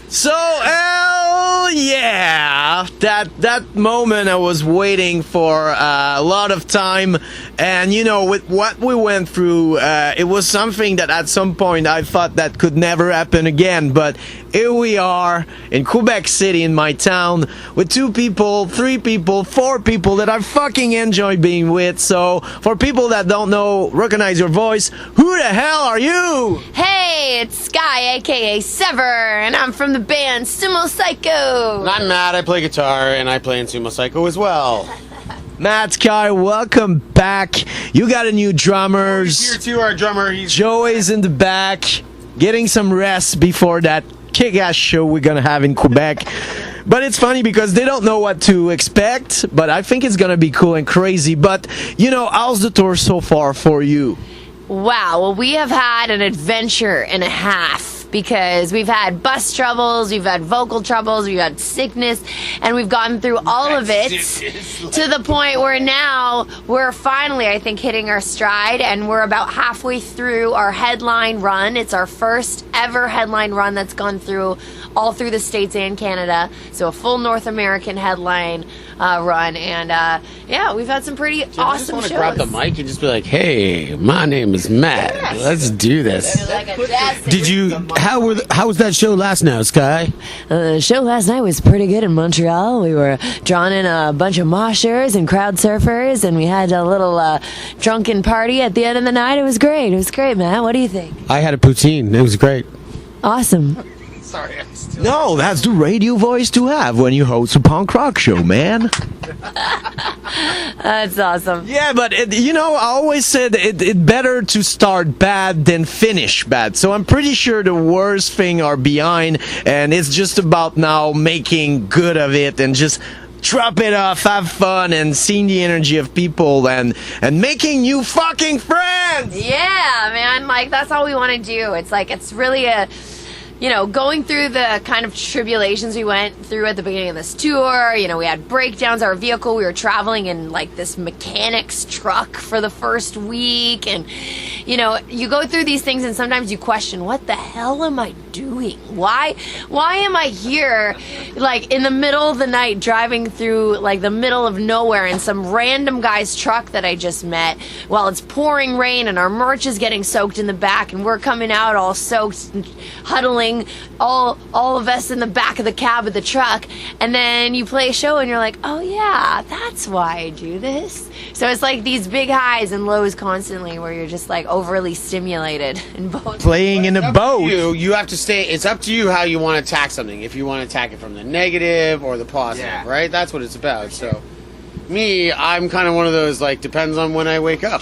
So, yeah, that moment I was waiting for a lot of time, and you know, with what we went through, it was something that at some point I thought that could never happen again, but here we are in Quebec City, in my town, with 2 people, 3 people, 4 people that I fucking enjoy being with. So, for people that don't know, recognize your voice, who the hell are you? Hey, it's Skye, aka Saveur, and I'm from the band Sumo Cyco. And I'm Matt, I play guitar, and I play in Sumo Cyco as well. Matt, Skye, welcome back. You got a new drummer. He's here too, our drummer. Joey's in the back, getting some rest before that kick-ass show we're gonna have in Quebec. But it's funny because they don't know what to expect, but I think it's gonna be cool and crazy. But, you know, how's the tour so far for you? Wow, well, we have had an adventure and a half because we've had bus troubles, we've had vocal troubles, we've had sickness, and we've gotten through all of it to the point where now we're finally, I think, hitting our stride, and we're about halfway through our headline run. It's our first ever headline run that's gone through all through the States and Canada, so a full North American headline run, and yeah, we've had some pretty awesome shows. I just want to grab the mic and just be like, hey, my name is Matt. Yes. Let's do this. Did you? How was that show last night, Skye? The show last night was pretty good in Montreal. We were drawn in a bunch of moshers and crowd surfers, and we had a little drunken party at the end of the night. It was great. It was great, Matt. What do you think? I had a poutine. It was great. Awesome. Sorry. No, that's the radio voice to have when you host a punk rock show, man. That's awesome. Yeah, but you know, I always said it better to start bad than finish bad. So I'm pretty sure the worst thing are behind, and it's just about now making good of it and just drop it off, have fun, and seeing the energy of people and making new fucking friends. Yeah, man, like that's all we want to do. It's like it's really a, you know, going through the kind of tribulations we went through at the beginning of this tour. You know, we had breakdowns. Our vehicle, we were traveling in like this mechanic's truck for the first week, and you know, you go through these things and sometimes you question, what the hell am I doing? Why am I here, like in the middle of the night, driving through like the middle of nowhere in some random guy's truck that I just met while it's pouring rain and our merch is getting soaked in the back, and we're coming out all soaked and huddling all of us in the back of the cab of the truck, and then you play a show and you're like, oh yeah, that's why I do this. So it's like these big highs and lows constantly where you're just like overly stimulated in both. Playing in a boat. You have to stay. It's up to you how you want to attack something. If you want to attack it from the negative or the positive, right? That's what it's about. So me, I'm kind of one of those, like, depends on when I wake up.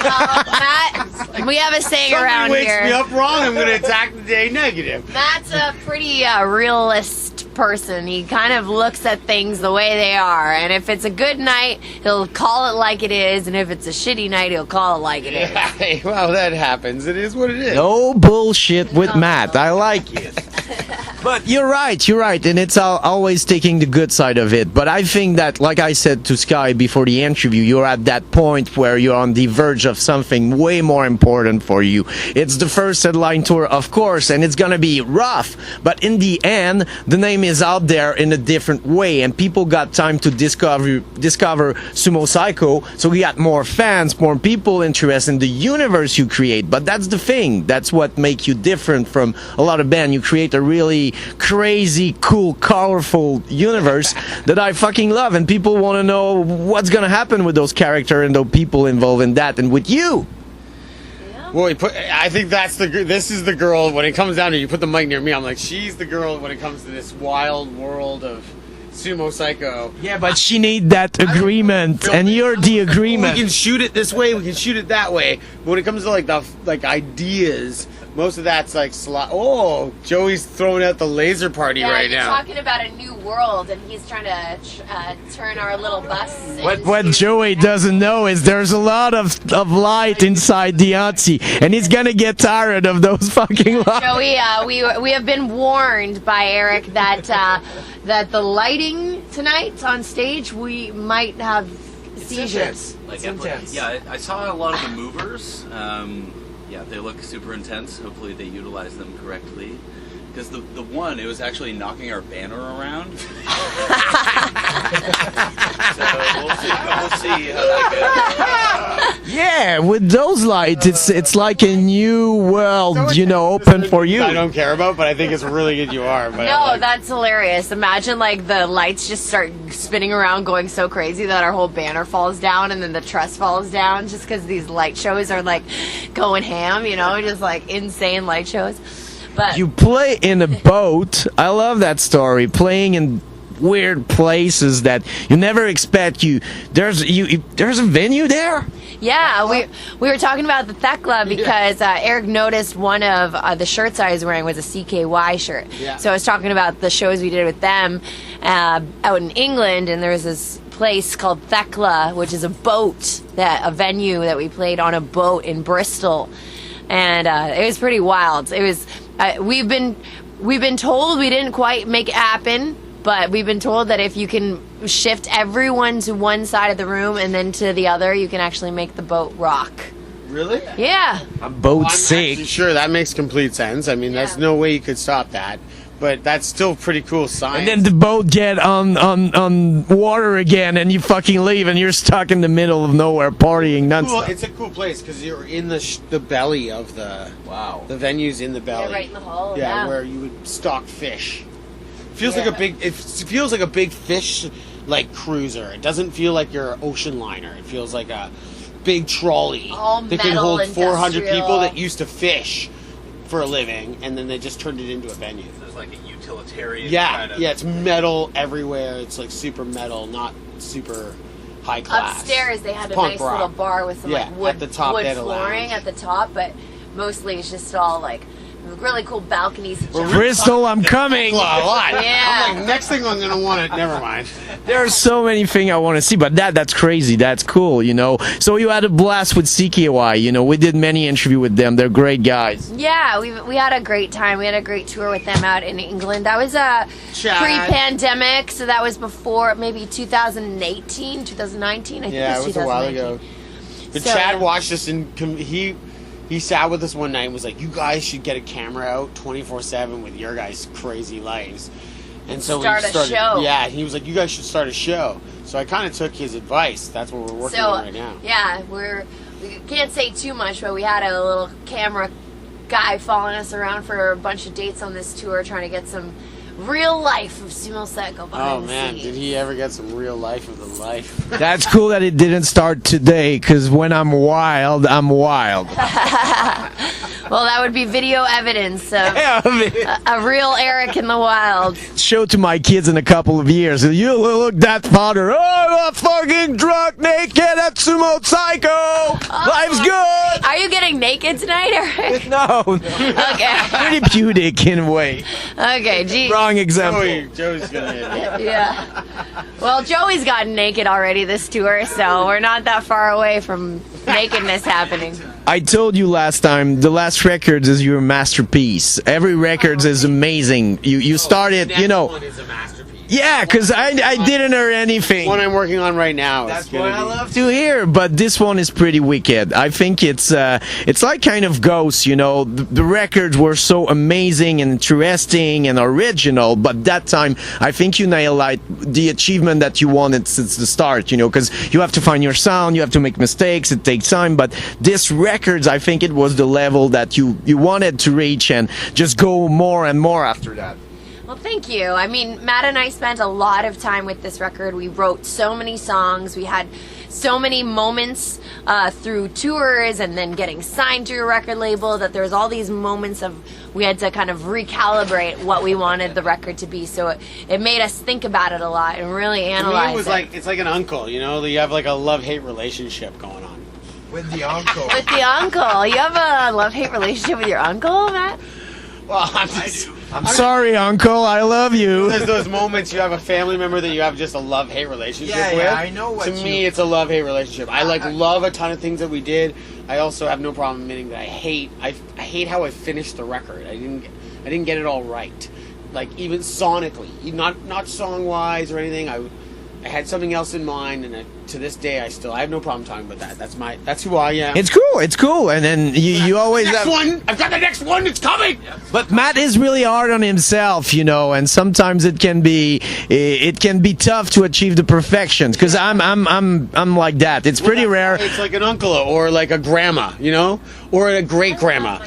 Matt, we have a saying around wakes here. Me up wrong, I'm going to attack the day negative. Matt's a pretty realist person. He kind of looks at things the way they are, and if it's a good night, he'll call it like it is, and if it's a shitty night, he'll call it like it is. Yeah, well, that happens. It is what it is. No bullshit with Matt. I like it. But you're right, and it's always taking the good side of it. But I think that, like I said to Skye before the interview, you're at that point where you're on the verge of something way more important for you. It's the first headline tour, of course, and it's gonna be rough. But in the end, the name is out there in a different way, and people got time to discover Sumo Cyco, so we got more fans, more people interested in the universe you create. But that's the thing. That's what makes you different from a lot of bands. You create a really crazy, cool, colorful universe that I fucking love, and people want to know what's gonna happen with those characters and those people involved in that, and with you. Well, I think this is the girl, when it comes down to, you put the mic near me, I'm like, she's the girl when it comes to this wild world of Sumo Cyco. Yeah, but she need that agreement, and you're the agreement. We can shoot it this way, we can shoot it that way, but when it comes to like ideas, most of that's like oh, Joey's throwing out the laser party right now. Yeah, talking about a new world, and he's trying to turn our little bus. What Joey doesn't know is there's a lot of light inside the Auntie, and he's gonna get tired of those fucking lights. Joey, we have been warned by Eric that that the lighting tonight on stage, we might have seizures. It's intense. Yeah, I saw a lot of the movers. Yeah, they look super intense. Hopefully they utilize them correctly. Because the one, it was actually knocking our banner around. So we'll see how that goes. Yeah, with those lights, it's like a new world, you know, open for you. I don't care about, but I think it's really good you are. But No, that's hilarious. Imagine like the lights just start spinning around, going so crazy that our whole banner falls down, and then the truss falls down, just because these light shows are like going ham, you know, just like insane light shows. But You play in a boat. I love that story. Playing in weird places that you never expect. There's a venue there. yeah, we were talking about the Thekla because Eric noticed one of the shirts I was wearing was a CKY shirt. Yeah. So I was talking about the shows we did with them out in England, and there was this place called Thekla, which is a venue that we played on a boat in Bristol, and it was pretty wild. It was we've been told we didn't quite make it happen, but we've been told that if you can shift everyone to one side of the room and then to the other, you can actually make the boat rock. really, Yeah. A boat I'm sick. actually sure that makes complete sense. I mean, there's no way you could stop that, but that's still pretty cool science. And then the boat get on water again, and you fucking leave, and you're stuck in the middle of nowhere partying Cool, nonstop. it's a cool place because you're in the belly of the venue's in the belly. right in the hull, Yeah, yeah. where you would stock fish. Feels like it feels like a big fish like cruiser. It doesn't feel like your ocean liner. It feels like a big trolley All that can metal, hold 400 people industrial. that used to fish for a living, and then they just turned it into a venue. There's like a utilitarian Yeah, kind of... yeah, it's metal everywhere. It's like super metal, not super high class. Upstairs they had a Punk nice rock. little bar with some Yeah, like wood, at the top wood they had a flooring lounge. at the top, but mostly it's just all like really cool balconies. And jump. Bristol, I'm coming. A lot. Yeah. I'm like, next thing I'm gonna want it. Never mind. There are so many things I want to see, but that's crazy. That's cool, you know. So you had a blast with CKY, you know. We did many interviews with them. They're great guys. Yeah, we had a great time. We had a great tour with them out in England. That was Chad. pre-pandemic, so that was before maybe 2018, 2019. I think Yeah, it it was was a while 2019. ago. But So, Chad yeah. watched us and he sat with us one night and was like, "You guys should get a camera out 24/7 with your guys' crazy lives." And so Start we a started. show. Yeah, he was like, "You guys should start a show." So I kind of took his advice. That's what we're working on right now. yeah, we can't say too much, but we had a little camera guy following us around for a bunch of dates on this tour, trying to get some real life of Sumo Cyco behind Oh the man, scenes. did he ever get some real life of the life? That's cool that it didn't start today, because when I'm wild, I'm wild. Well, that would be video evidence of a real Eric in the wild. Show to my kids in a couple of years. You look that father. Oh, I'm fucking drunk, naked at Sumo Cyco. Life's good. Are you getting naked tonight, Eric? No, Okay. pretty pudic in a way. Okay, gee. Wrong example. Joey's gonna hit me. Yeah. Well, Joey's gotten naked already this tour, so we're not that far away from nakedness happening. I told you last time, the last records is your masterpiece. Every record is amazing. You started, you know. One is a masterpiece. Yeah, because I didn't hear anything. One I'm working on right now. That's is what gonna I be- love to hear, but this one is pretty wicked. I think it's like kind of Ghost, you know. The records were so amazing and interesting and original, but that time I think you nailed the achievement that you wanted since the start, you know, because you have to find your sound, you have to make mistakes, it takes time, but this records, I think it was the level that you wanted to reach and just go more and more after that. Well, thank you. I mean, Matt and I spent a lot of time with this record. We wrote so many songs. We had so many moments through tours and then getting signed to a record label that there was all these moments of we had to kind of recalibrate what we wanted the record to be. So it made us think about it a lot and really To me, analyze it was like it's like an uncle. You know, you have like a love-hate relationship going on. With the uncle. With the uncle. You have a love-hate relationship with your uncle, Matt? Well, I'm Sorry, uncle, I love you. There's those moments you have a family member that you have just a love-hate relationship with. I know what To me, it's a love-hate relationship. I love a ton of things that we did. I also have no problem admitting that I hate how I finished the record. I didn't get it all right. Like even sonically, not song-wise or anything. I had something else in mind, and to this day, I have no problem talking about that. That's who I am. It's cool, and then you always next have... one. I've got the next one. It's coming. But Matt is really hard on himself, and sometimes it can be tough to achieve the perfection. Because I'm like that. It's pretty rare. It's like an uncle or like a grandma, or a great grandma.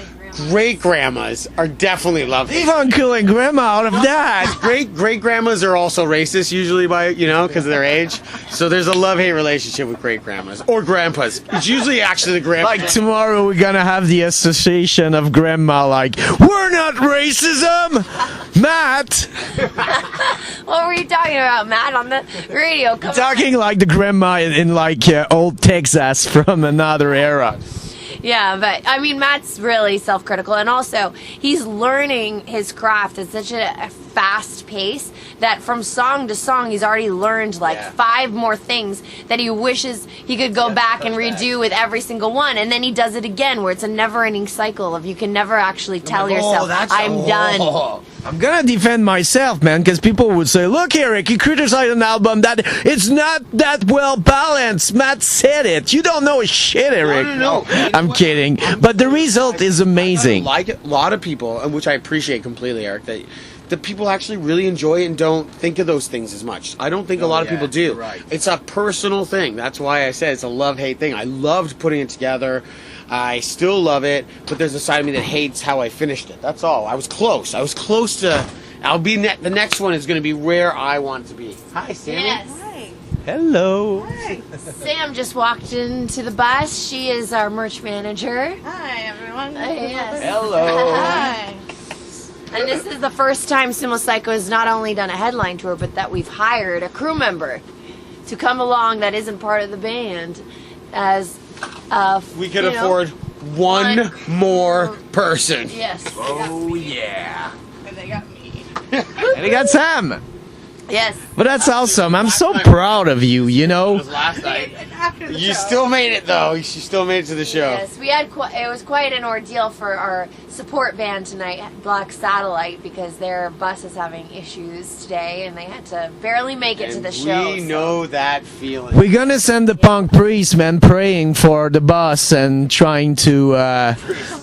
Great grandmas are definitely lovely. Leave uncle and grandma out of that. Great grandmas are also racist usually because of their age. So there's a love-hate relationship with great grandmas or grandpas. It's usually actually the grandpas. Like tomorrow we're gonna have the association of grandma. Like, we're not racism, Matt. What were you talking about, Matt, on the radio? Talking like the grandma in like old Texas from another era. Yeah, but I mean, Matt's really self-critical, and also he's learning his craft at such a fast pace that from song to song he's already learned like 5 more things that he wishes he could go back and redo with every single one, and then he does it again, where it's a never-ending cycle of you can never actually tell yourself, I'm done. I'm gonna defend myself, man, because people would say, look, Eric, you criticized an album that it's not that well balanced. Matt said it. You don't know shit, Eric. No. I'm kidding. But the result is amazing. Like a lot of people, and which I appreciate completely, Eric, that people actually really enjoy it and don't think of those things as much. I don't think a lot of people do. Right. It's a personal thing. That's why I said it's a love-hate thing. I loved putting it together. I still love it, but there's a side of me that hates how I finished it. That's all. I was close to... the next one is going to be where I want it to be. Hi, Sammy. Yes. Hi. Hello. Hi. Sam just walked into the bus. She is our merch manager. Hi, everyone. Yes. Hello. Hi. And this is the first time Sumo Cyco has not only done a headline tour, but that we've hired a crew member to come along that isn't part of the band as... We could afford one more person. Yes. Oh, yeah. And they got me. And he got Sam. Yes. But that's awesome. I'm so proud of you, It was last night. And after the You show, still made it, though. You still made it to the show. Yes, we had it was quite an ordeal for our support band tonight, Black Satellite, because their bus is having issues today, and they had to barely make it to the show. We know that feeling. We're gonna send the punk priest, man, praying for the bus and trying to...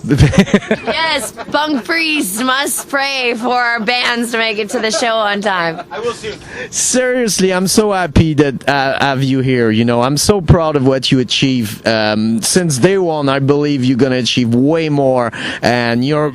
Yes, Bunk Priest must pray for our bands to make it to the show on time. I will soon. Seriously, I'm so happy that have you here. I'm so proud of what you achieve. Since day one, I believe you're gonna achieve way more, and you're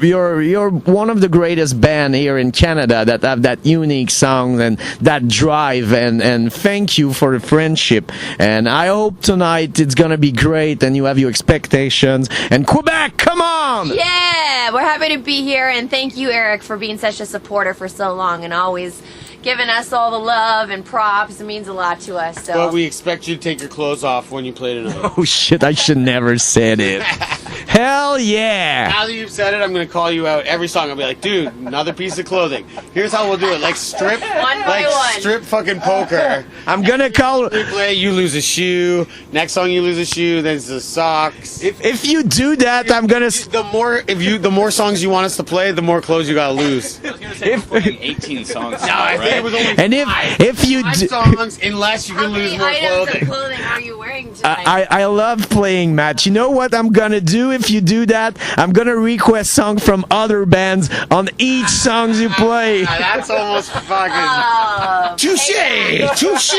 one of the greatest band here in Canada that have that unique sound and that drive. And thank you for the friendship. And I hope tonight it's gonna be great, and you have your expectations. And Quebec, come on! Yeah, we're happy to be here, and thank you, Eric, for being such a supporter for so long and always giving us all the love and props. It means a lot to us. So. But we expect you to take your clothes off when you play tonight. Oh shit! I should never said it. Hell yeah! Now that you've said it, I'm going to call you out every song. I'll be like, dude, another piece of clothing. Here's how we'll do it. Like strip, strip fucking poker. I'm gonna call. You play, you lose a shoe. Next song, you lose a shoe. Then it's the socks. If you do that, I'm gonna. The more songs you want us to play, the more clothes you gotta lose. I was gonna say we're playing 18 songs. No, I think it was only And if you five do, songs, unless you How can many lose more items clothing. of clothing are you wearing tonight? I love playing, Matt. You know what I'm gonna do if you do that? I'm gonna request songs from other bands on each songs you play. That's almost fucking. Touche! Touche!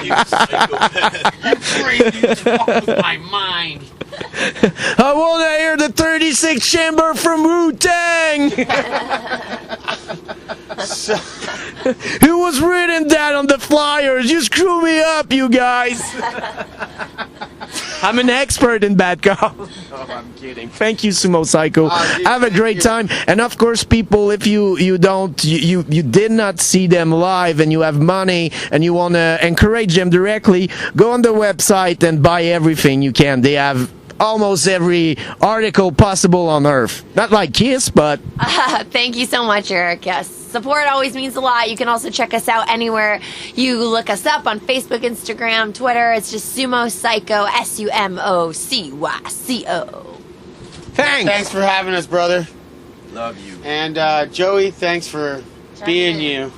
You psychopath. You crazy fuck with my mind. I wanna hear the 36 chamber from Wu-Tang. So, Who was written that on the flyers? You screw me up, you guys. I'm an expert in bad calls. No, I'm kidding. Thank you, Sumo Cyco. Dude, Have a thank great you. time. And of course, people, if you did not see them live and you have money and you want to encourage them directly, go on the website and buy everything you can. They have almost every article possible on earth. Not like Kiss, but... Thank you so much, Eric. Yes, support always means a lot. You can also check us out anywhere you look us up on Facebook, Instagram, Twitter. It's just Sumo Cyco, SUMOCYCO. thanks for having us, brother. Love you. And Joey, thanks for being you.